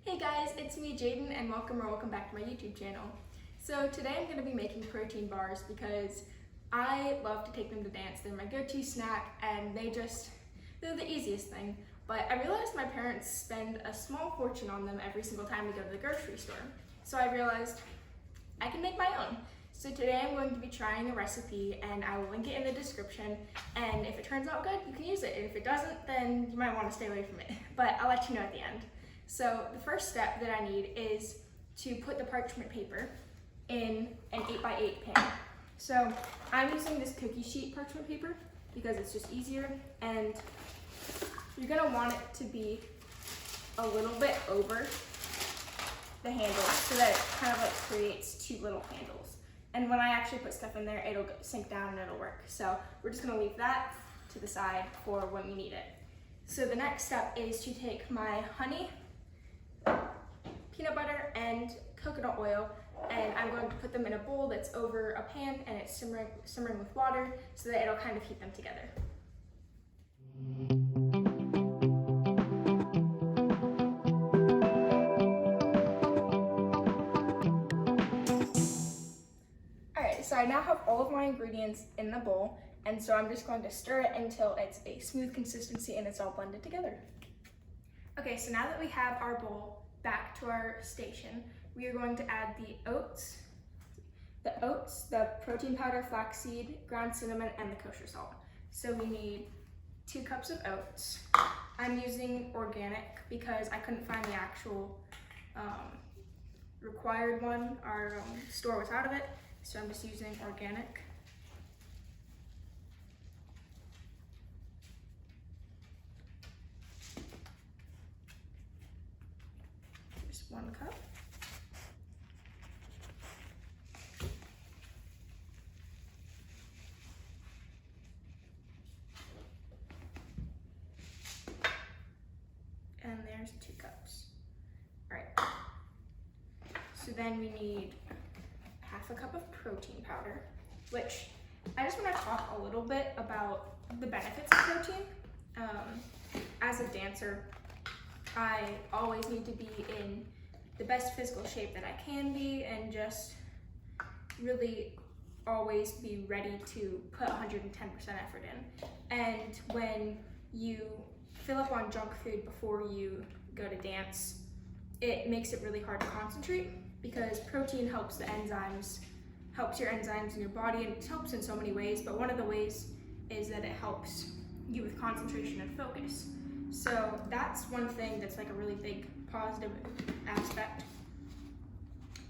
Hey guys, it's me Jaden and welcome back to my YouTube channel. So today I'm going to be making protein bars because I love to take them to dance. They're my go-to snack and they're the easiest thing. But I realized my parents spend a small fortune on them every single time we go to the grocery store. So I realized I can make my own. So today I'm going to be trying a recipe and I will link it in the description, and if it turns out good, you can use it. And if it doesn't, then you might want to stay away from it. But I'll let you know at the end. So the first step that I need is to put the parchment paper in an 8x8 pan. So I'm using this cookie sheet parchment paper because it's just easier, and you're gonna want it to be a little bit over the handle so that it kind of like creates two little handles. And when I actually put stuff in there, it'll sink down and it'll work. So we're just gonna leave that to the side for when we need it. So the next step is to take my honey, peanut butter, and coconut oil, and I'm going to put them in a bowl that's over a pan and it's simmering with water so that it'll kind of heat them together. Alright, so I now have all of my ingredients in the bowl, and so I'm just going to stir it until it's a smooth consistency and it's all blended together. Okay, so now that we have our bowl back to our station, we are going to add the oats, the protein powder, flaxseed, ground cinnamon, and the kosher salt. So we need 2 cups of oats. I'm using organic because I couldn't find the actual required one. Our store was out of it, so I'm just using organic. Just 1 cup. And there's 2 cups. All right. So then we need half a cup of protein powder, which I just want to talk a little bit about the benefits of protein. As a dancer, I always need to be in the best physical shape that I can be and just really always be ready to put 110% effort in. And when you fill up on junk food before you go to dance, it makes it really hard to concentrate because protein helps your enzymes in your body, and it helps in so many ways, but one of the ways is that it helps you with concentration and focus. So that's one thing that's like a really big positive aspect.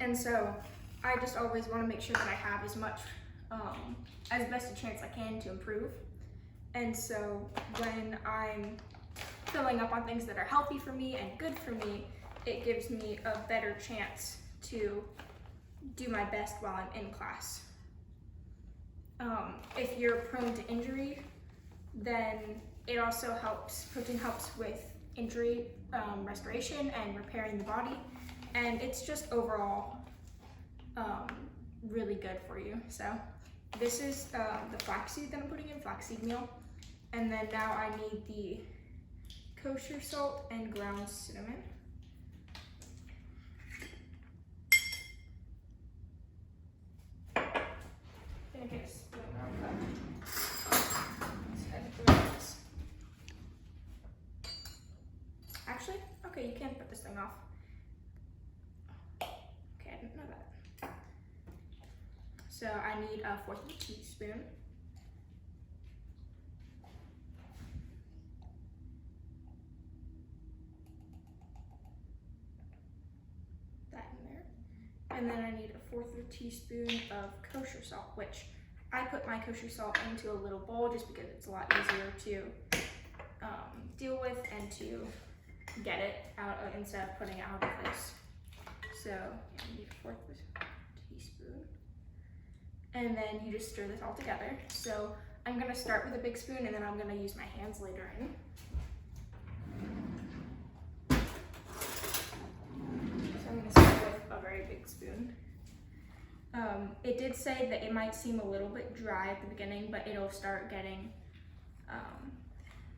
And so I just always want to make sure that I have as best a chance I can to improve. And so when I'm filling up on things that are healthy for me and good for me, it gives me a better chance to do my best while I'm in class. If you're prone to injury, then it also helps. Protein helps with injury restoration and repairing the body, and it's just overall really good for you. So this is the flaxseed that I'm putting in, flaxseed meal, and then now I need the kosher salt and ground cinnamon. Actually, okay, you can put this thing off. Okay, I didn't know that. So I need a 1/4 of a teaspoon. That in there. And then I need a 1/4 of a teaspoon of kosher salt, which I put my kosher salt into a little bowl just because it's a lot easier to deal with and to get it out instead of putting it out of this. So yeah, I need a 1/4 of a teaspoon. And then you just stir this all together. So I'm gonna start with a big spoon and then I'm gonna use my hands later in. So I'm gonna start with a very big spoon. It did say that it might seem a little bit dry at the beginning, but it'll start getting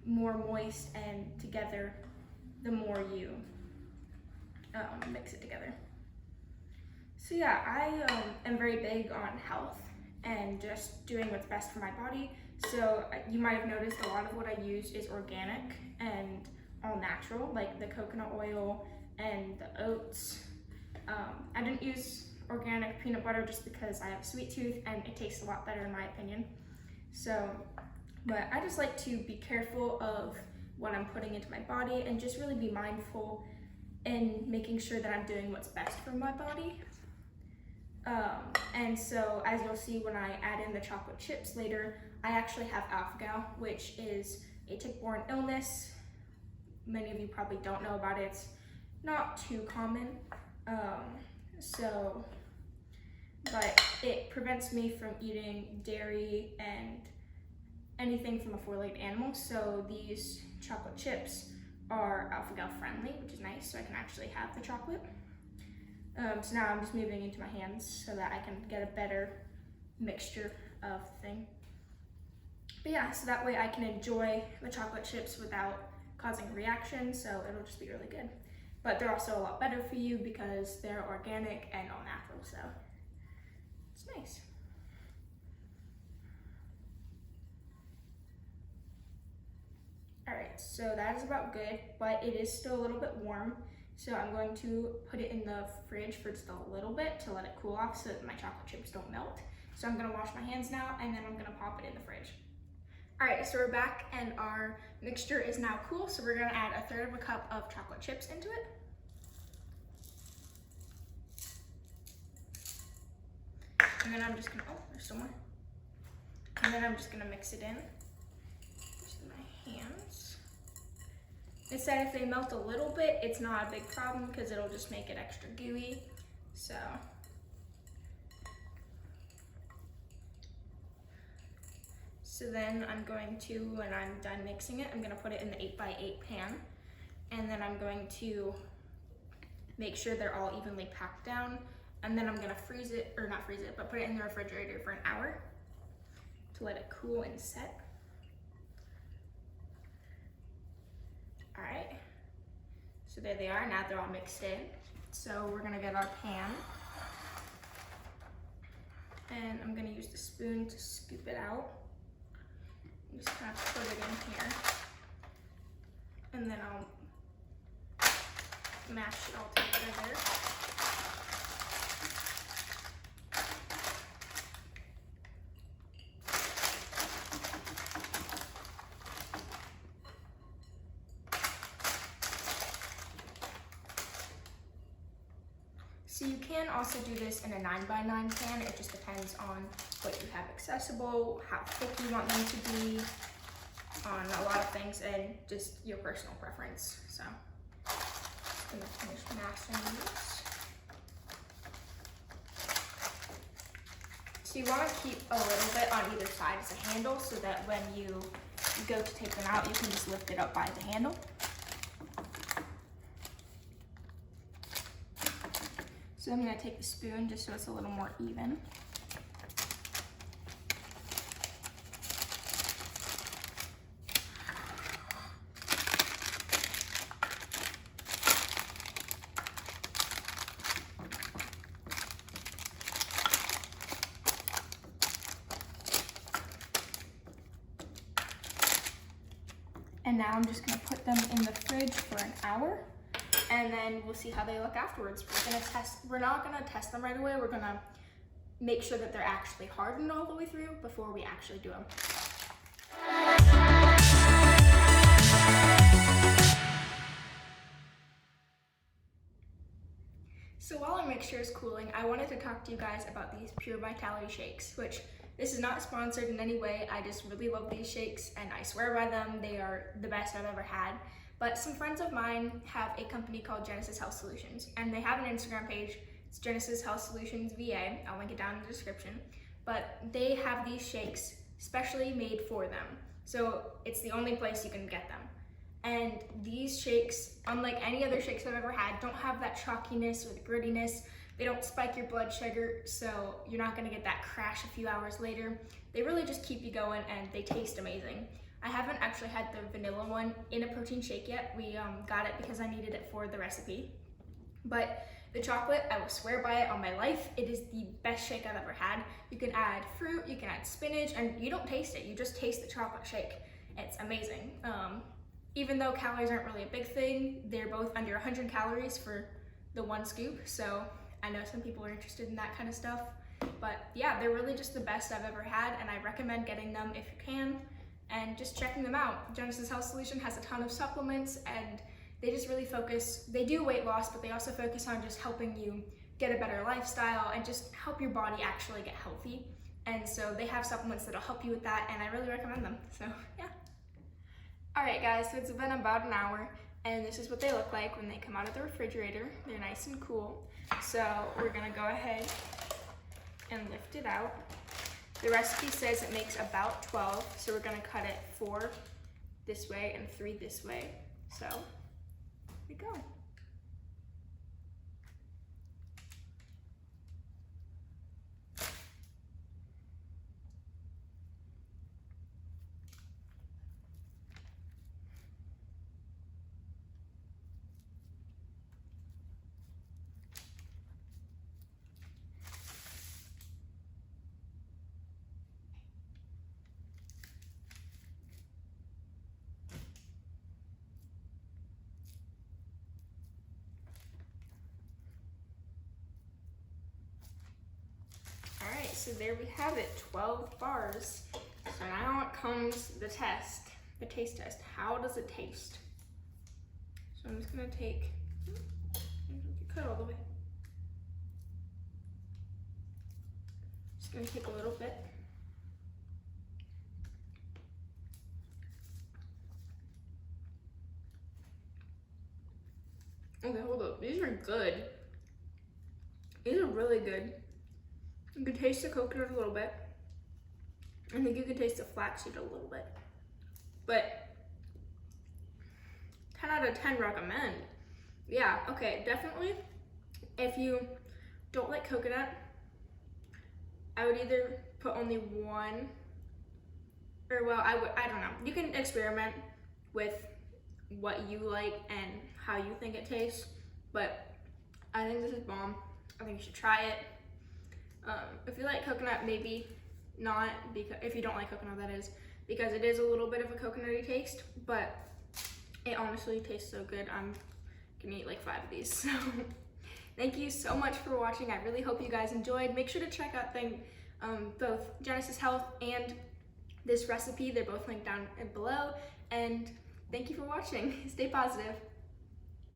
more moist and together the more you mix it together. So yeah, I am very big on health and just doing what's best for my body. So you might have noticed a lot of what I use is organic and all natural, like the coconut oil and the oats. I didn't use organic peanut butter just because I have a sweet tooth and it tastes a lot better in my opinion. So, but I just like to be careful of what I'm putting into my body and just really be mindful in making sure that I'm doing what's best for my body. And so as you'll see when I add in the chocolate chips later, I actually have alpha-gal, which is a tick-borne illness. Many of you probably don't know about it. It's not too common. But it prevents me from eating dairy and anything from a four-legged animal. So these chocolate chips are alpha-gal friendly, which is nice. So I can actually have the chocolate. So now I'm just moving into my hands so that I can get a better mixture of the thing. But yeah, so that way I can enjoy the chocolate chips without causing a reaction, so it'll just be really good. But they're also a lot better for you because they're organic and all natural, so it's nice. All right, so that is about good, but it is still a little bit warm. So I'm going to put it in the fridge for just a little bit to let it cool off so that my chocolate chips don't melt. So I'm gonna wash my hands now and then I'm gonna pop it in the fridge. All right, so we're back and our mixture is now cool. So we're gonna add 1/3 of a cup of chocolate chips into it. And then I'm just gonna, oh, there's some more. And then I'm just gonna mix it in. Just in my hands. It said if they melt a little bit, it's not a big problem because it'll just make it extra gooey. So then I'm going to, when I'm done mixing it, I'm gonna put it in the 8x8 pan. And then I'm going to make sure they're all evenly packed down. And then I'm gonna freeze it, or not freeze it, but put it in the refrigerator for an hour to let it cool and set. All right, so there they are, now they're all mixed in. So we're gonna get our pan. And I'm gonna use the spoon to scoop it out. I'm just gonna put it in here. And then I'll mash it all together. So you can also do this in a 9x9 pan. It just depends on what you have accessible, how thick you want them to be, on a lot of things, and just your personal preference. So I'm gonna finish mashing these. So you want to keep a little bit on either side as a handle so that when you go to take them out, you can just lift it up by the handle. So I'm going to take the spoon just so it's a little more even. And now I'm just going to put them in the fridge for an hour. And then we'll see how they look afterwards. We're not gonna test them right away. We're gonna make sure that they're actually hardened all the way through before we actually do them. So while our mixture is cooling, I wanted to talk to you guys about these Pure Vitality shakes, which this is not sponsored in any way. I just really love these shakes and I swear by them. They are the best I've ever had. But some friends of mine have a company called Genesis Health Solutions, and they have an Instagram page. It's Genesis Health Solutions VA. I'll link it down in the description. But they have these shakes specially made for them. So it's the only place you can get them. And these shakes, unlike any other shakes I've ever had, don't have that chalkiness or the grittiness. They don't spike your blood sugar, so you're not gonna get that crash a few hours later. They really just keep you going and they taste amazing. I haven't actually had the vanilla one in a protein shake yet. We got it because I needed it for the recipe. But the chocolate, I will swear by it on my life. It is the best shake I've ever had. You can add fruit, you can add spinach, and you don't taste it. You just taste the chocolate shake. It's amazing. Even though calories aren't really a big thing, they're both under 100 calories for the one scoop. So I know some people are interested in that kind of stuff. But yeah, they're really just the best I've ever had, and I recommend getting them if you can, and just checking them out. Genesis Health Solution has a ton of supplements, and they just really focus, they do weight loss, but they also focus on just helping you get a better lifestyle and just help your body actually get healthy. And so they have supplements that'll help you with that, and I really recommend them. So yeah. All right guys, so it's been about an hour, and this is what they look like when they come out of the refrigerator. They're nice and cool. So we're gonna go ahead and lift it out. The recipe says it makes about 12, so we're gonna cut it 4 this way and 3 this way. So here we go. So there we have it, 12 bars. So now it comes the test, the taste test. How does it taste? So I'm just gonna take, cut all the way. Just gonna take a little bit. Okay, hold up, these are good. These are really good. You can taste the coconut a little bit. I think you can taste the flaxseed a little bit. But 10 out of 10 recommend. Yeah, okay, definitely. If you don't like coconut, I would either put only one, or well, I don't know. You can experiment with what you like and how you think it tastes, but I think this is bomb. I think you should try it. If you like coconut, maybe not, because if you don't like coconut, that is, because it is a little bit of a coconutty taste, but it honestly tastes so good. I'm gonna eat like 5 of these. So thank you so much for watching. I really hope you guys enjoyed. Make sure to check out both Genesis Health and this recipe. They're both linked down below, and thank you for watching. Stay positive.